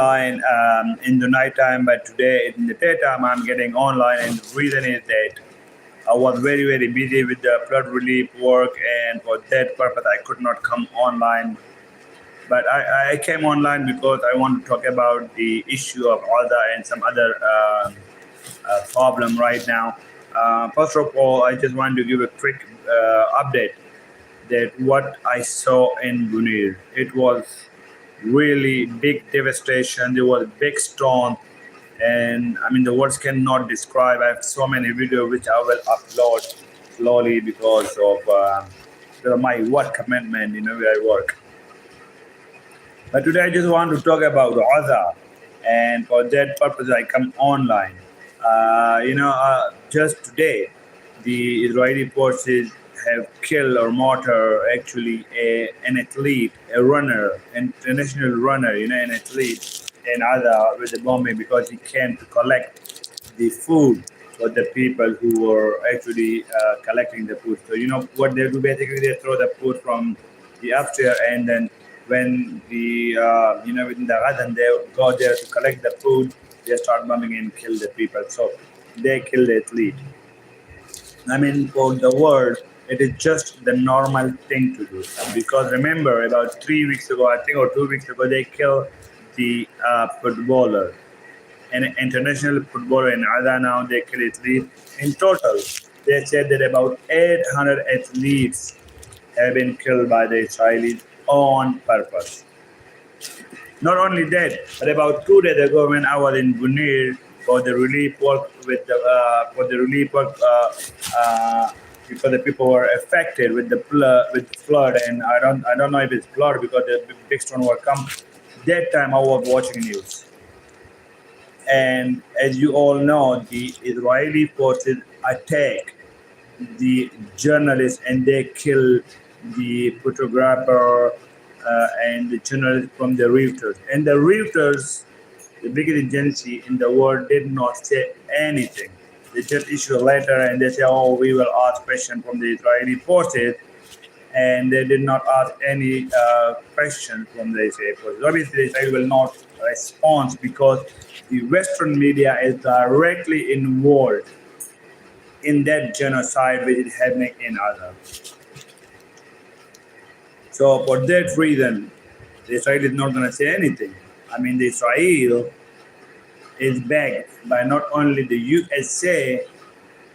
online in the nighttime, but today in the daytime I'm getting online, and the reason is that I was very busy with the flood relief work, and for that purpose I could not come online. But I came online because I want to talk about the issue of Gaza and some other problem right now. First of all, I just want to give a quick update that what I saw in buner. It was really big devastation. There was big storm, and I mean the words cannot describe. I have so many videos which I will upload slowly because of my work commitment. Where I work. But today I just want to talk about Gaza, and for that purpose I come online. Just today, the Israeli forces have killed or martyred actually an athlete, a runner, an international runner, an athlete in Gaza with the bombing because he came to collect the food for the people who were actually collecting the food. So what they do basically, they throw the food from the upstairs, and then when within the Gaza they go there to collect the food, they start bombing and kill the people. So they kill the athlete. I mean, for the world, it is just the normal thing to do. Because remember, about 3 weeks ago, I think, or 2 weeks ago, they killed the footballer, an international footballer in Gaza. Now they kill athletes. In total, they said that about 800 athletes have been killed by the Israelis on purpose. Not only that, but about 2 days ago, when I was in buner for the relief work because the people were affected with the flood, and I don't know if it's flood because the big storm will come. That time I was watching news, and as you all know, the Israeli forces attack the journalists, and they kill the photographer and the journalist from the Reuters. And the Reuters, the biggest agency in the world, did not say anything. They just issue a letter and they say, "Oh, we will ask questions from the Israeli forces," and they did not ask any question from the Israeli forces. Obviously, Israel will not respond because the Western media is directly involved in that genocide which is happening in Gaza. So for that reason, Israel is not going to say anything. I mean, the Israel is backed by not only the USA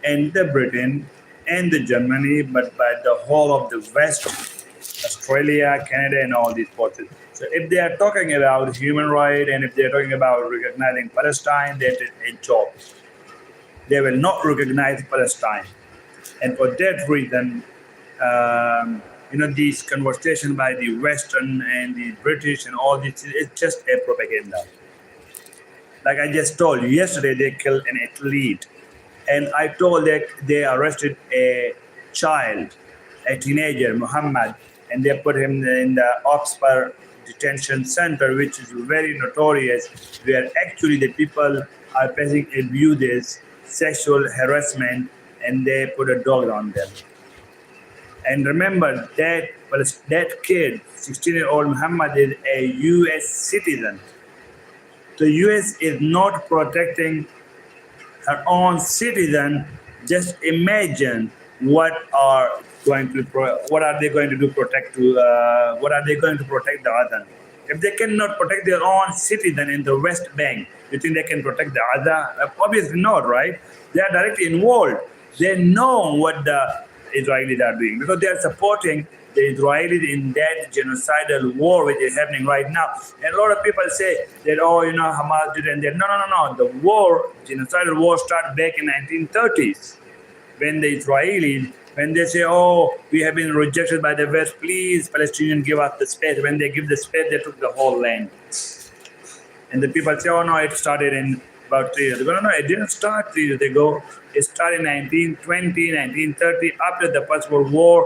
and the Britain and the Germany, but by the whole of the West, Australia, Canada, and all these forces. So if they are talking about human rights and if they are talking about recognizing Palestine, that is a joke. They will not recognize Palestine. And for that reason, these conversation by the Western and the British and all this, it's just a propaganda. Like I just told you, yesterday they killed an athlete. And I told that they arrested a child, a teenager, Muhammad, and they put him in the Oxford detention center, which is very notorious, where actually the people are facing abuses, sexual harassment, and they put a dog on them. And remember that kid, 16-year-old Muhammad, is a U.S. citizen. The U.S. is not protecting her own citizen. Just imagine what are they going to do what are they going to protect the other? If they cannot protect their own citizen in the West Bank, you think they can protect the other? Obviously not, right? They are directly involved. They know what the Israelis are doing because they are supporting the Israelis in that genocidal war which is happening right now. And a lot of people say that, Hamas did and that. No. The genocidal war started back in 1930s when the Israelis, when they say, "Oh, we have been rejected by the West, please, Palestinians, give us the space." When they give the space, they took the whole land. And the people say, "Oh, no, it started in about 3 years ago." No, it didn't start 3 years ago. It started in 1920, 1930, after the First World War,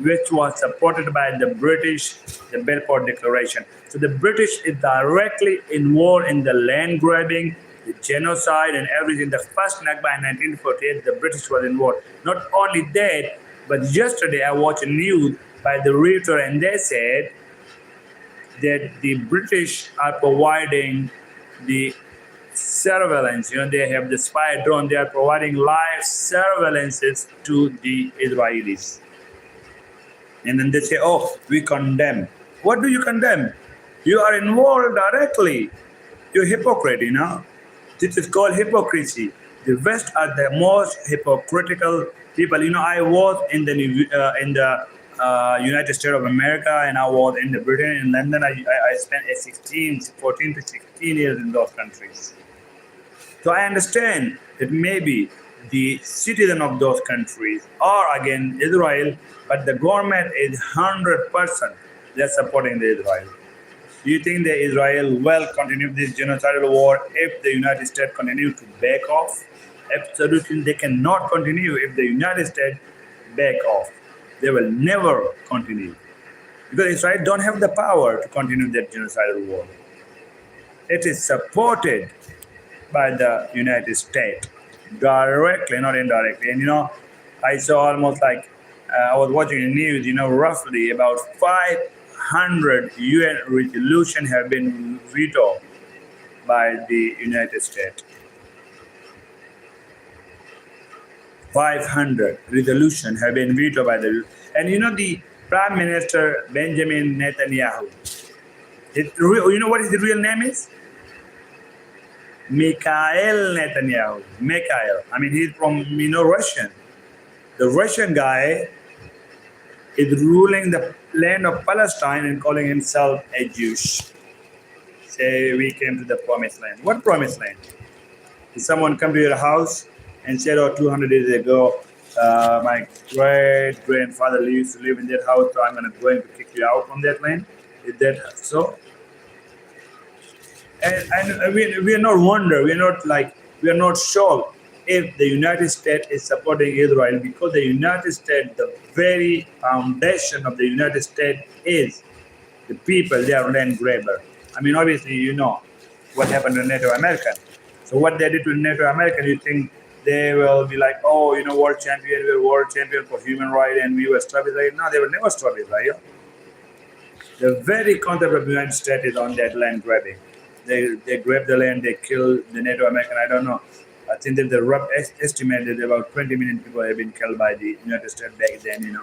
which was supported by the British, the Balfour Declaration. So the British is directly involved in the land grabbing, the genocide, and everything. The first Nakba in 1948, the British were involved. Not only that, but yesterday I watched news by the Reuters, and they said that the British are providing the surveillance. They have the spy drone. They are providing live surveillances to the Israelis. And then they say, oh, we condemn. What do you condemn? You are involved directly. You're hypocrite. This is called hypocrisy. The West are the most hypocritical people. I was in the United States of America, and I was in the Britain, in London. I spent 14 to 16 years in those countries. So I understand that maybe the citizen of those countries are against Israel, but the government is 100% they're supporting the Israel. Do you think that Israel will continue this genocidal war if the United States continue to back off? Absolutely, they cannot continue if the United States back off. They will never continue. Because Israel don't have the power to continue that genocidal war. It is supported by the United States directly, not indirectly. And I saw almost like I was watching the news. Roughly about 500 UN resolutions have been vetoed by the United States. 500 resolutions have been vetoed by the. And the Prime Minister Benjamin Netanyahu. What his real name is? Mikhail Netanyahu. Mikhail. He's from Russian. The Russian guy is ruling the land of Palestine and calling himself a Jewish. Say we came to the promised land. What promised land? Did someone come to your house and said, 200 years ago, my great-grandfather used to live in that house, so I'm going to kick you out from that land? Is that so? And we are not wonder, we are not sure if the United States is supporting Israel, because the United States, the very foundation of the United States is the people. They are land grabber. Obviously, what happened to Native American. So what they did to Native American, you think they will be like, world champion, we're world champion for human rights, and we will stop Israel. No, they will never stop Israel. The very concept of the United States is on that land grabbing. They grab the land, they kill the Native American. I don't know. I think that the rough estimate that about 20 million people have been killed by the United States back then.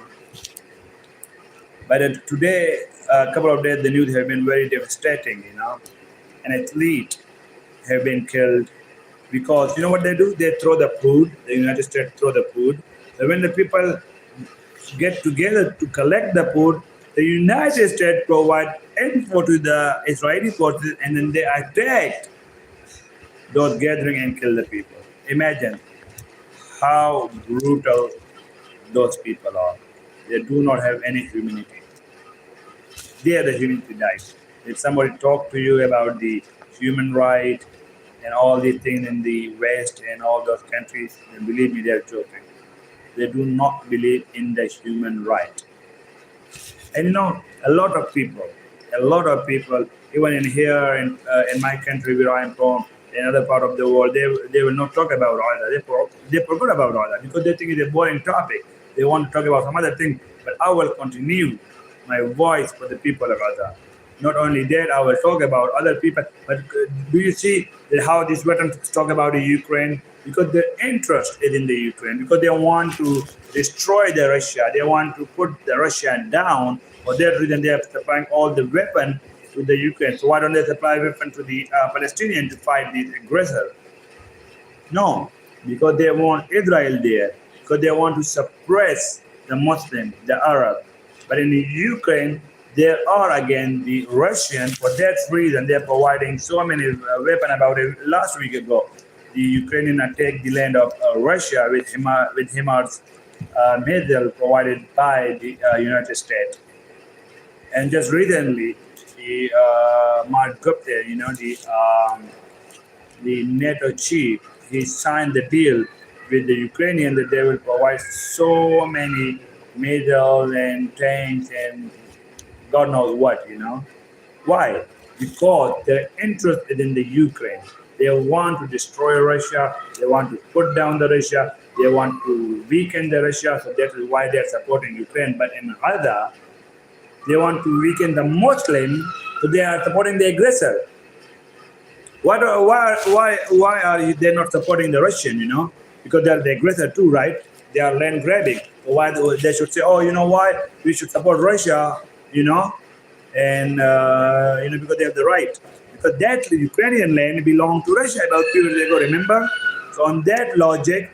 But today, a couple of days, the news have been very devastating. An athlete have been killed because what they do? They throw the food. The United States throw the food. So when the people get together to collect the food, the United States provide info to the Israeli forces, and then they attack those gatherings and kill the people. Imagine how brutal those people are. They do not have any humanity. There the humanity dies. If somebody talk to you about the human right and all these things in the West and all those countries, then believe me, they're joking. They do not believe in the human right. And a lot of people, even in here in my country where I am from, in other part of the world, they will not talk about oil. They forgot about oil because they think it's a boring topic. They want to talk about some other thing. But I will continue my voice for the people of Gaza. Not only that, I will talk about other people. But do you see how these veterans talk about the Ukraine? Because their interest is in the Ukraine. Because they want to destroy the Russia. They want to put the Russia down. For that reason, they are supplying all the weapons to the Ukraine. So why don't they supply weapons to the Palestinians to fight the aggressor? No, because they want Israel there. Because they want to suppress the Muslim, the Arab. But in the Ukraine, there are again the Russians. For that reason, they are providing so many weapons. About it last week ago, the Ukrainian attacked the land of Russia with HIMARS missile provided by the United States. And just recently, the Mark Gupta, the NATO chief, he signed the deal with the Ukrainian that they will provide so many missiles and tanks and God knows what. Why? Because their interest is in the Ukraine. They want to destroy Russia. They want to put down the Russia. They want to weaken the Russia. So that is why they're supporting Ukraine. But in Gaza, they want to weaken the Muslim, so they are supporting the aggressor. Why are they not supporting the Russian? Because they're the aggressor too, right? They are land grabbing. Why they should say, oh, you know why we should support Russia? You know, and because they have the right. Because that Ukrainian land belonged to Russia about few years ago. Remember? So on that logic,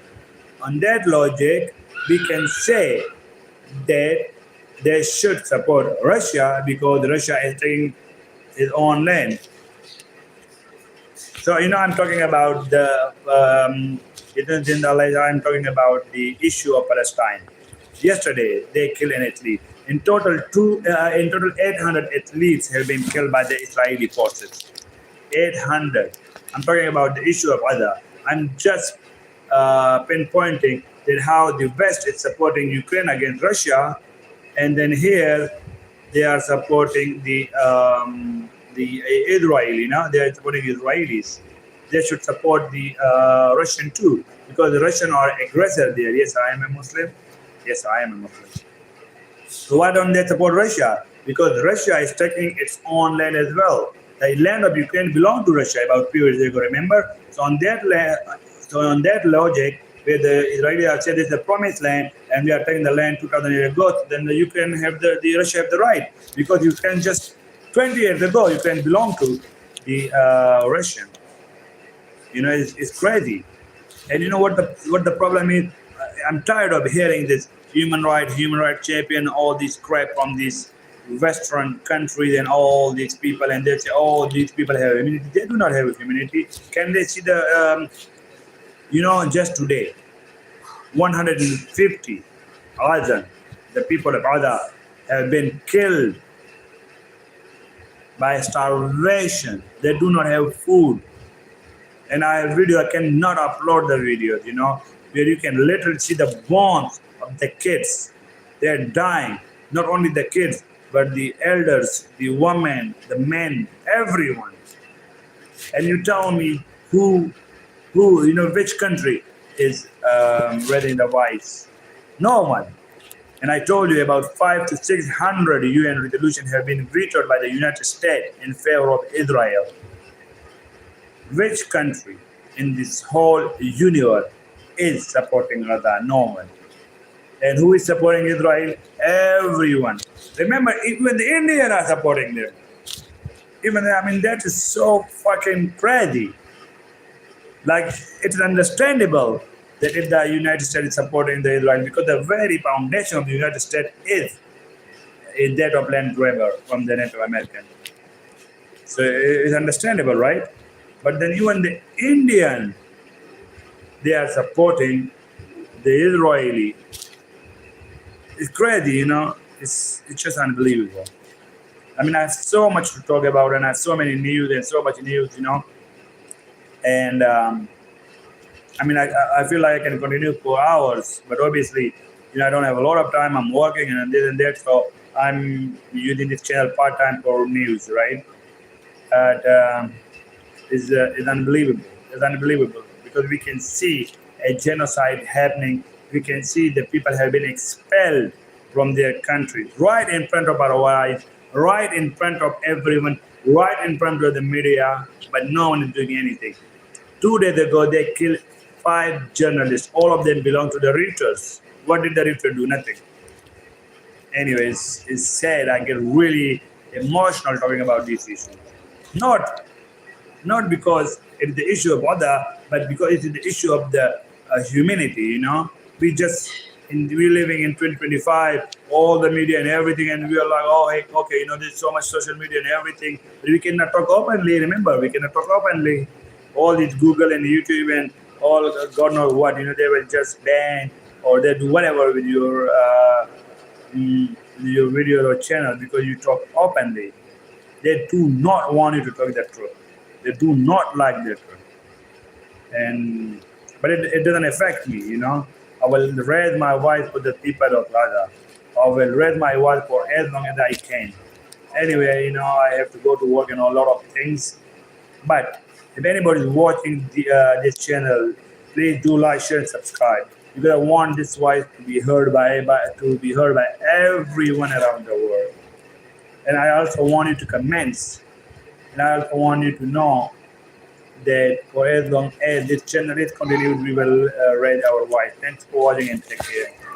we can say that they should support Russia because Russia is taking his own land. So I'm talking about I'm talking about the issue of Palestine. Yesterday they killed an athlete. In total, 800 athletes have been killed by the Israeli forces. 800. I'm talking about the issue of Gaza. I'm just pinpointing that how the West is supporting Ukraine against Russia, and then here they are supporting the Israel. They are supporting Israelis. They should support the Russian too, because the Russian are aggressor there. Yes, I am a Muslim. Yes, I am a Muslim. So why don't they support Russia? Because Russia is taking its own land as well. The land of Ukraine belonged to Russia about few years ago. Remember? So on that logic, where the Israelis have said it's the promised land and we are taking the land 2,000 years ago, then the Ukraine have the Russia have the right, because Ukraine just 20 years ago Ukraine belonged to the Russian. It's crazy. And you know what the problem is? I'm tired of hearing this human right champion, all this crap from these Western countries and all these people, and they say, oh, these people have immunity. They do not have immunity. Can they see just today, 150,000, the people of Gaza have been killed by starvation. They do not have food. And I have video, I cannot upload the videos, where you can literally see the bones of the kids. They're dying. Not only the kids, but the elders, the women, the men, everyone. And you tell me who, which country is ready in the vice? No one. And I told you about 500 to 600 UN resolutions have been vetoed by the United States in favor of Israel. Which country in this whole universe is supporting Gaza? No one. And who is supporting Israel? Everyone. Remember, even the Indians are supporting them. That is so fucking crazy. Like, it's understandable that if the United States is supporting the Israel, because the very foundation of the United States is that of land grabber from the Native American. So it's understandable, right? But then even the Indian, they are supporting the Israeli. It's crazy, It's just unbelievable. I have so much to talk about, and I have so many news and so much news, And I feel like I can continue for hours, but obviously, I don't have a lot of time. I'm working and this and that, so I'm using this channel part-time for news, right? But it's unbelievable. It's unbelievable because we can see a genocide happening. We can see that people have been expelled from their country right in front of our eyes, right in front of everyone, right in front of the media, but no one is doing anything. 2 days ago, they killed 5 journalists. All of them belong to the Reuters. What did the Reuters do? Nothing. Anyways, it's sad. I get really emotional talking about this issue. Not because it's the issue of other, but because it's the issue of the humanity. We're living in 2025, all the media and everything, and we are like, oh, hey, okay, there's so much social media and everything, but we cannot talk openly. Remember, we cannot talk openly. All these Google and YouTube and all God knows what, they will just ban or they do whatever with your video or channel because you talk openly. They do not want you to talk the truth. They do not like the truth. But it doesn't affect me, I will raise my voice for the people of Gaza. I will raise my voice for as long as I can. Anyway, I have to go to work and a lot of things. But if anybody is watching this channel, please do like, share, and subscribe because I want this voice to be heard by everyone around the world. And I also want you to comment, and I also want you to know that for as long as this channel is continued, we will raise our voice. Thanks for watching and take care.